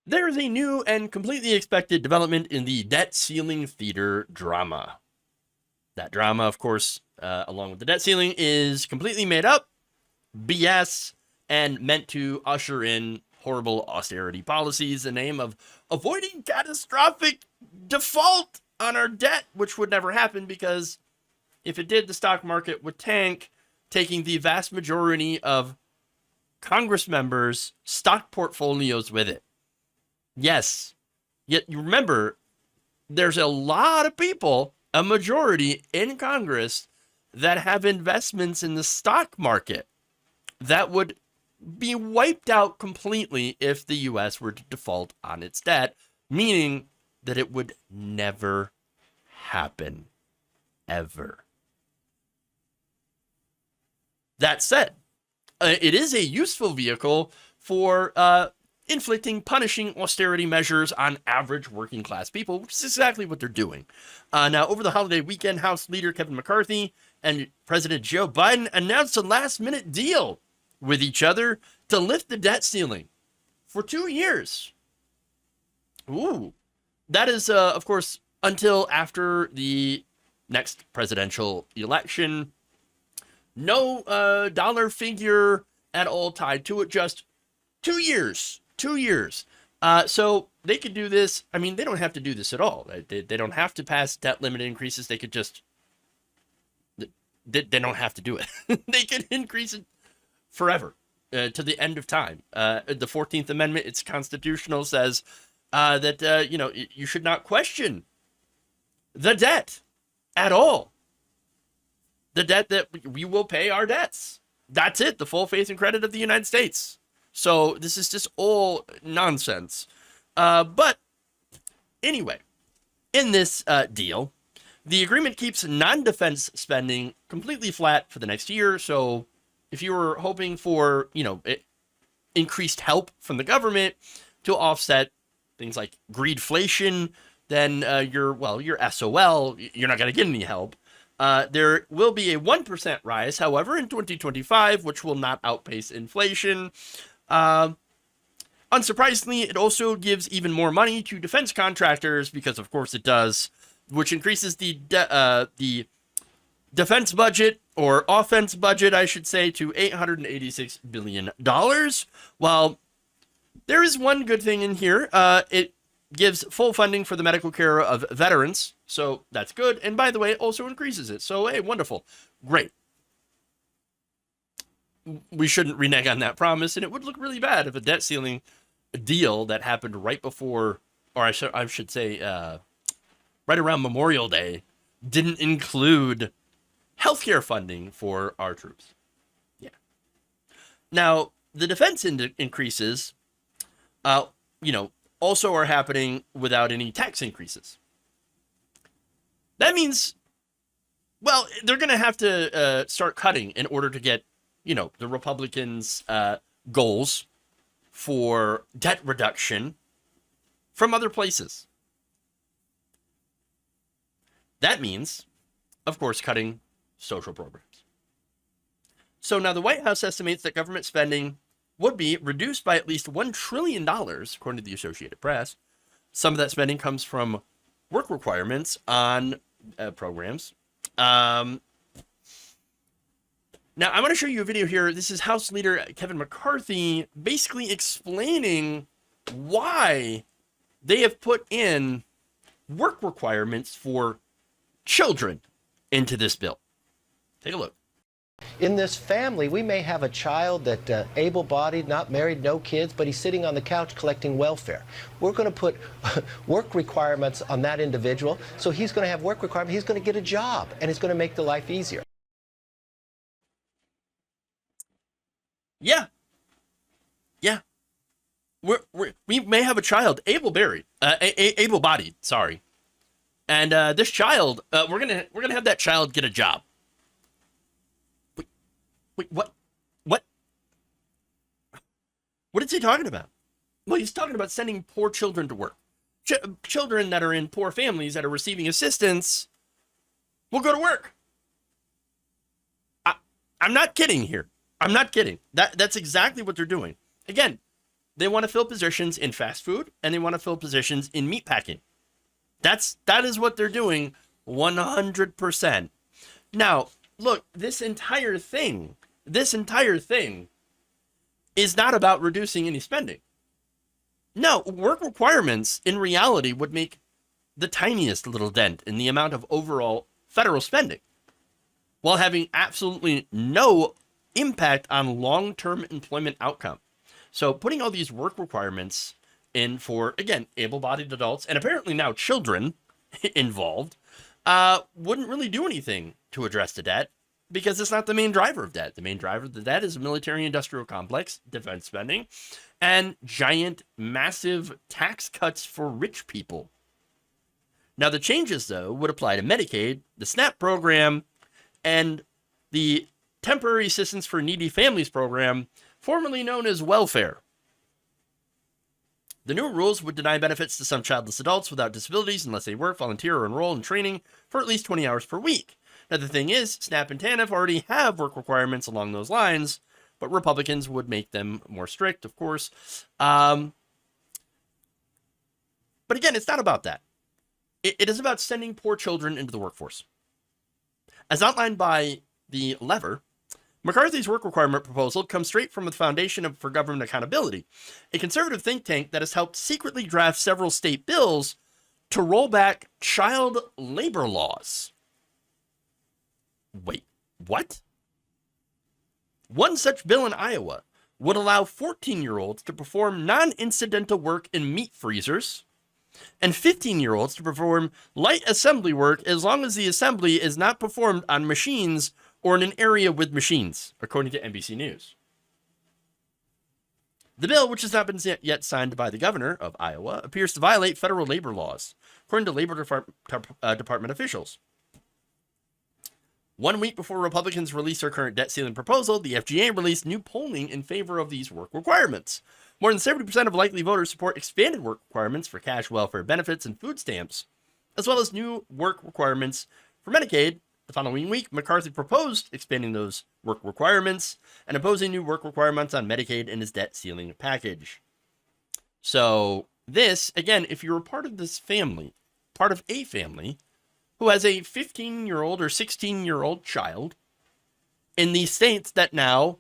There is a new and completely expected development in the debt ceiling theater drama. That drama, of course, along with the debt ceiling, is completely made up, BS, and meant to usher in horrible austerity policies in the name of avoiding catastrophic default on our debt, which would never happen because if it did, the stock market would tank, taking the vast majority of Congress members' stock portfolios with it. Yes. Yet you remember, there's a lot of people, a majority in Congress, that have investments in the stock market that would be wiped out completely if the U.S. were to default on its debt, meaning that it would never happen, ever. That said, it is a useful vehicle for inflicting, punishing austerity measures on average working class people, which is exactly what they're doing. Now, over the holiday weekend, House Leader Kevin McCarthy and President Joe Biden announced a last-minute deal with each other to lift the debt ceiling for 2 years. Ooh. That is, of course, until after the next presidential election. No dollar figure at all tied to it, just 2 years. 2 years. So they could do this. I mean, they don't have to do this at all. They don't have to pass debt limit increases. They could just, they don't have to do it. They could increase it forever to the end of time. The 14th Amendment, it's constitutional, says that, you should not question the debt at all. The debt that we will pay our debts. That's it. The full faith and credit of the United States. So this is just all nonsense. But anyway, in this deal, the agreement keeps non-defense spending completely flat for the next year. So if you were hoping for, increased help from the government to offset things like greedflation, then you're SOL. You're not going to get any help. There will be a 1% rise, however, in 2025, which will not outpace inflation. Unsurprisingly, it also gives even more money to defense contractors because, of course, it does, which increases the defense budget, or offense budget, I should say, to $886 billion. While there is one good thing in here, it gives full funding for the medical care of veterans. So that's good. And by the way, it also increases it. So, hey, wonderful. Great. We shouldn't renege on that promise. And it would look really bad if a debt ceiling deal that happened right before, or I should say, right around Memorial Day, didn't include healthcare funding for our troops. Yeah. Now, the defense increases, also are happening without any tax increases. That means, well, they're going to have to start cutting in order to get, the Republicans' goals for debt reduction from other places. That means, of course, cutting social programs. So now the White House estimates that government spending would be reduced by at least $1 trillion, according to the Associated Press. Some of that spending comes from work requirements on programs. Now, I'm going to show you a video here. This is House Leader Kevin McCarthy basically explaining why they have put in work requirements for children into this bill. Take a look. In this family, we may have a child that able-bodied, not married, no kids, but he's sitting on the couch collecting welfare. We're going to put work requirements on that individual, so he's going to have work requirements. He's going to get a job, and it's going to make the life easier. Yeah. We may have a child able-bodied, sorry, and this child, we're gonna have that child get a job. Wait, what? What is he talking about? Well, he's talking about sending poor children to work. Children that are in poor families that are receiving assistance will go to work. I'm not kidding here. I'm not kidding. That's exactly what they're doing. Again, They want to fill positions in fast food, and they want to fill positions in meat packing. That is what they're doing 100%. Now, look, this entire thing is not about reducing any spending. No, work requirements in reality would make the tiniest little dent in the amount of overall federal spending, while having absolutely no impact on long-term employment outcome. So putting all these work requirements in for, again, able-bodied adults, and apparently now children involved, wouldn't really do anything to address the debt, because it's not the main driver of debt. The main driver of the debt is a military-industrial complex, defense spending, and giant, massive tax cuts for rich people. Now, the changes, though, would apply to Medicaid, the SNAP program, and the Temporary Assistance for Needy Families program, formerly known as welfare. The new rules would deny benefits to some childless adults without disabilities unless they work, volunteer, or enroll in training for at least 20 hours per week. Now, the thing is, SNAP and TANF already have work requirements along those lines, but Republicans would make them more strict, of course. But again, it's not about that. It is about sending poor children into the workforce. As outlined by the lever, McCarthy's work requirement proposal comes straight from the Foundation for Government Accountability, a conservative think tank that has helped secretly draft several state bills to roll back child labor laws. Wait, what? One such bill in Iowa would allow 14-year-olds to perform non-incidental work in meat freezers and 15-year-olds to perform light assembly work as long as the assembly is not performed on machines or in an area with machines, according to NBC News. The bill, which has not been yet signed by the governor of Iowa, appears to violate federal labor laws, according to Labor Department officials. 1 week before Republicans released their current debt ceiling proposal, the FGA released new polling in favor of these work requirements. More than 70% of likely voters support expanded work requirements for cash welfare benefits and food stamps, as well as new work requirements for Medicaid. The following week, McCarthy proposed expanding those work requirements and imposing new work requirements on Medicaid in his debt ceiling package. So this, again, if you're a part of this family, part of a family who has a 15-year-old or 16-year-old child in these states that now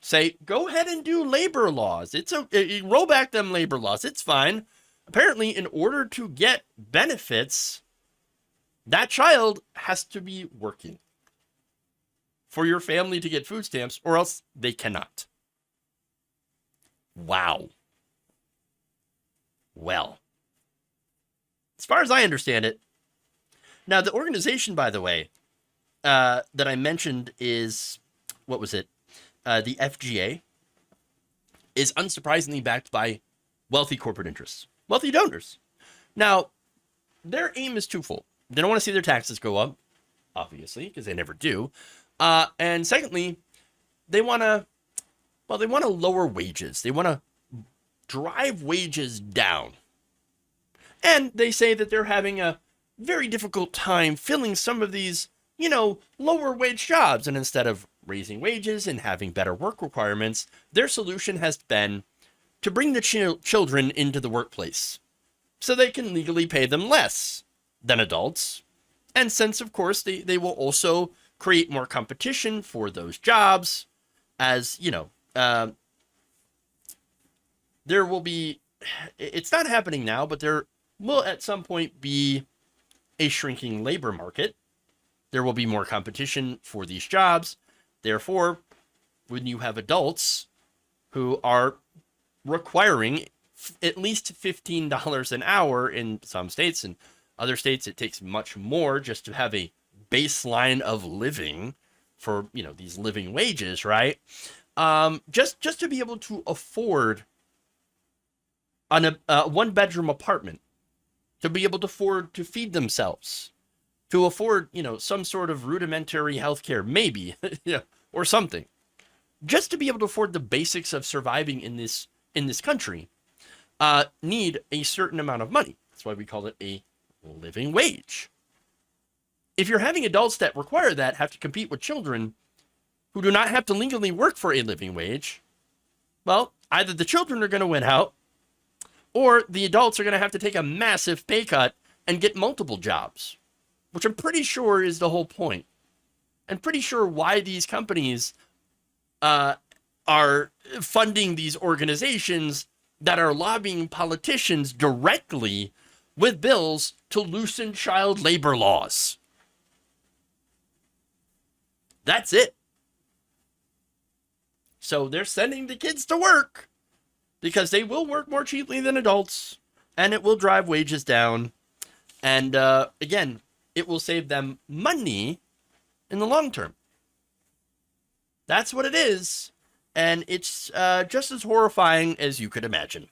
say, go ahead and do labor laws. Roll back them labor laws. It's fine. Apparently, in order to get benefits, that child has to be working for your family to get food stamps, or else they cannot. Wow. Well, as far as I understand it, now the organization, by the way, that I mentioned is, what was it? The FGA is unsurprisingly backed by wealthy corporate interests, wealthy donors. Now, their aim is twofold. They don't want to see their taxes go up, obviously, because they never do. And secondly, they want to lower wages. They want to drive wages down. And they say that they're having a very difficult time filling some of these, lower wage jobs. And instead of raising wages and having better work requirements, their solution has been to bring the children into the workplace so they can legally pay them less than adults. And since, of course, they will also create more competition for those jobs, as, there will be, it's not happening now, but there will at some point be a shrinking labor market. There will be more competition for these jobs. Therefore, when you have adults who are requiring at least $15 an hour in some states, and other states it takes much more just to have a baseline of living for, these living wages, right? Just to be able to afford a one-bedroom apartment, to be able to afford to feed themselves, to afford, some sort of rudimentary healthcare, maybe, or something, just to be able to afford the basics of surviving in this country, need a certain amount of money. That's why we call it a living wage. If you're having adults that require that have to compete with children who do not have to legally work for a living wage, well, Either the children are going to win out, or the adults are going to have to take a massive pay cut and get multiple jobs, which I'm pretty sure is the whole point. And pretty sure why these companies are funding these organizations that are lobbying politicians directly with bills to loosen child labor laws. That's it. So they're sending the kids to work because they will work more cheaply than adults, and it will drive wages down. And again, it will save them money in the long term. That's what it is. And it's just as horrifying as you could imagine.